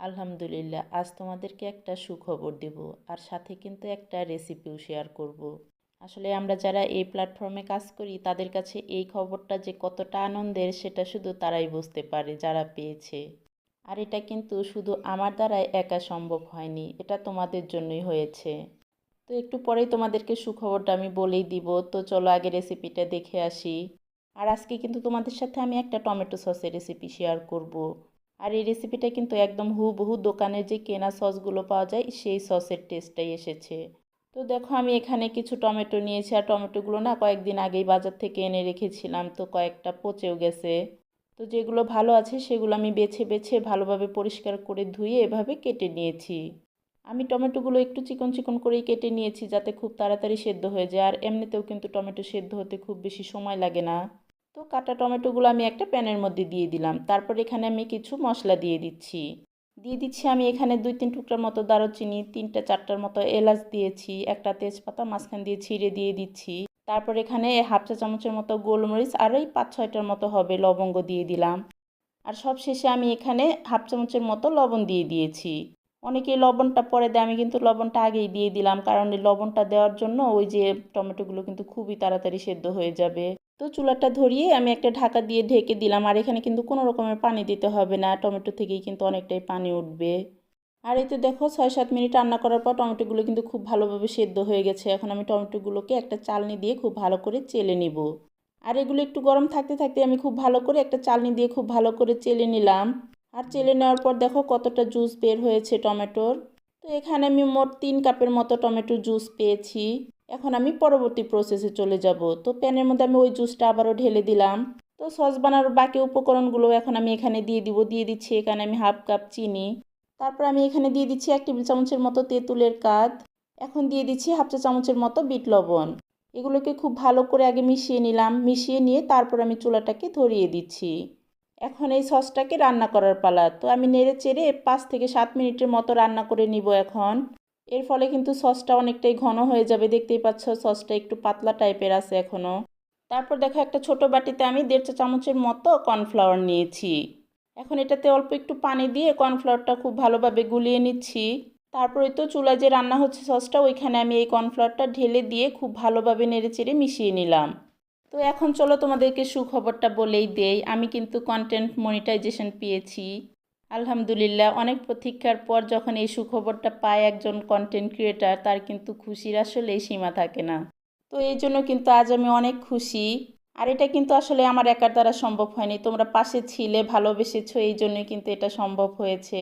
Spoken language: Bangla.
আলহামদুলিল্লাহ, আজ তোমাদেরকে একটা সুখবর দেব। আর সাথে কিন্তু একটা রেসিপিও শেয়ার করব। আসলে আমরা যারা এই প্ল্যাটফর্মে কাজ করি তাদের কাছে এই খবরটা যে কতটা আনন্দের সেটা শুধু তারাই বুঝতে পারে যারা পেয়েছে। আর এটা কিন্তু শুধু আমার দ্বারাই একা সম্ভব হয়নি, এটা তোমাদের জন্যই হয়েছে। তো একটু পরেই তোমাদেরকে সুখবরটা আমি বলেই দিব, তো চলো আগে রেসিপিটা দেখে আসি। আর আজকে কিন্তু তোমাদের সাথে আমি একটা টমেটো সসের রেসিপি শেয়ার করব। আর এই রেসিপিটা কিন্তু একদম হুবহু দোকানের যে কেনা সসগুলো পাওয়া যায় সেই সসের টেস্টটাই এসেছে। তো দেখো আমি এখানে কিছু টমেটো নিয়েছি, আর টমেটোগুলো না কয়েকদিন আগেই বাজার থেকে এনে রেখেছিলাম, তো কয়েকটা পচেও গেছে। তো যেগুলো ভালো আছে সেগুলো আমি বেছে বেছে ভালোভাবে পরিষ্কার করে ধুয়ে এভাবে কেটে নিয়েছি। আমি টমেটোগুলো একটু চিকন চিকন করেই কেটে নিয়েছি যাতে খুব তাড়াতাড়ি সেদ্ধ হয়ে যায়, আর এমনিতেও কিন্তু টমেটো সেদ্ধ হতে খুব বেশি সময় লাগে না। তো কাটা টমেটোগুলো আমি একটা প্যানের মধ্যে দিয়ে দিলাম, তারপর এখানে আমি কিছু মশলা দিয়ে দিচ্ছি আমি এখানে 2-3 টুকরার মতো দারুচিনি, 3-4টার মতো এলাচ দিয়েছি, একটা তেজপাতা মাঝখান দিয়ে ছিঁড়ে দিয়ে দিচ্ছি। তারপর এখানে 1/2 চা চামচের মতো গোলমরিচ আর এই 5-6টার মতো হবে লবঙ্গ দিয়ে দিলাম। আর সব শেষে আমি এখানে 1/2 চামচের মতো লবণ দিয়ে দিয়েছি। অনেকেই লবণটা পরে দেয়, আমি কিন্তু লবণটা আগেই দিয়ে দিলাম, কারণ এই লবণটা দেওয়ার জন্য ওই যে টমেটোগুলো কিন্তু খুবই তাড়াতাড়ি সেদ্ধ হয়ে যাবে। তো চুলাটা ধরিয়ে আমি একটা ঢাকা দিয়ে ঢেকে দিলাম, আর এখানে কিন্তু কোনো রকমের পানি দিতে হবে না, টমেটো থেকেই কিন্তু অনেকটাই পানি উঠবে। আর এই তো দেখো 6-7 মিনিট রান্না করার পর টমেটোগুলো কিন্তু খুব ভালোভাবে সেদ্ধ হয়ে গেছে। এখন আমি টমেটোগুলোকে একটা চালনি দিয়ে খুব ভালো করে চেলে নিব। আর এগুলো একটু গরম থাকতে থাকতে আমি খুব ভালো করে একটা চালনি দিয়ে খুব ভালো করে চেলে নিলাম। আর চেলে নেওয়ার পর দেখো কতটা জুস বের হয়েছে টমেটোর। তো এখানে আমি মোট 3 কাপের মতো টমেটো জুস পেয়েছি। এখন আমি পরবর্তী প্রসেসে চলে যাব। তো প্যানের মধ্যে আমি ওই জুসটা আবারও ঢেলে দিলাম। তো সস বানানোর বাকি উপকরণগুলো এখন আমি এখানে দিয়ে দিচ্ছি এখানে আমি 1/2 কাপ চিনি। তারপর আমি এখানে দিয়ে দিচ্ছি 1 টেবিল চামচের মতো তেঁতুলের কাঠ। এখন দিয়ে দিচ্ছি 1/2 চা চামচের মতো বিট লবণ। এগুলোকে খুব ভালো করে আগে মিশিয়ে নিলাম, মিশিয়ে নিয়ে তারপর আমি চুলাটাকে ধরিয়ে দিচ্ছি। এখন এই সসটাকে রান্না করার পালা। তো আমি নেড়ে চেড়ে 5 থেকে 7 মিনিটের মতো রান্না করে নিব এখন। এর ফলে কিন্তু সসটা অনেকটাই ঘন হয়ে যাবে, দেখতেই পাচ্ছ সসটা একটু পাতলা টাইপের আছে এখনও। তারপর দেখো একটা ছোট বাটিতে আমি 1/2 চা চামচের মতো কর্নফ্লাওয়ার নিয়েছি। এখন এটাতে অল্প একটু পানি দিয়ে কর্নফ্লাওয়ারটা খুব ভালোভাবে গুলিয়ে নিচ্ছি। তারপরে তো চুলায় যে রান্না হচ্ছে সসটা ওইখানে আমি এই কর্নফ্লাওয়ারটা ঢেলে দিয়ে খুব ভালোভাবে নেড়েচেড়ে মিশিয়ে নিলাম। তো এখন চলো তোমাদেরকে সুখবরটা বলেই দেই, আমি কিন্তু কন্টেন্ট মনিটাইজেশন পেয়েছি। আলহামদুলিল্লাহ, অনেক প্রতীক্ষার পর যখন এই সুখবরটা পায় একজন কন্টেন্ট ক্রিয়েটার, তার কিন্তু খুশির আসলেই সীমা থাকে না। তো এই জন্য কিন্তু আজ আমি অনেক খুশি। আর এটা কিন্তু আসলে আমার একার দ্বারা সম্ভব হয়নি, তোমরা পাশে ছিলে, ভালোবেসেছো, এই জন্যই কিন্তু এটা সম্ভব হয়েছে।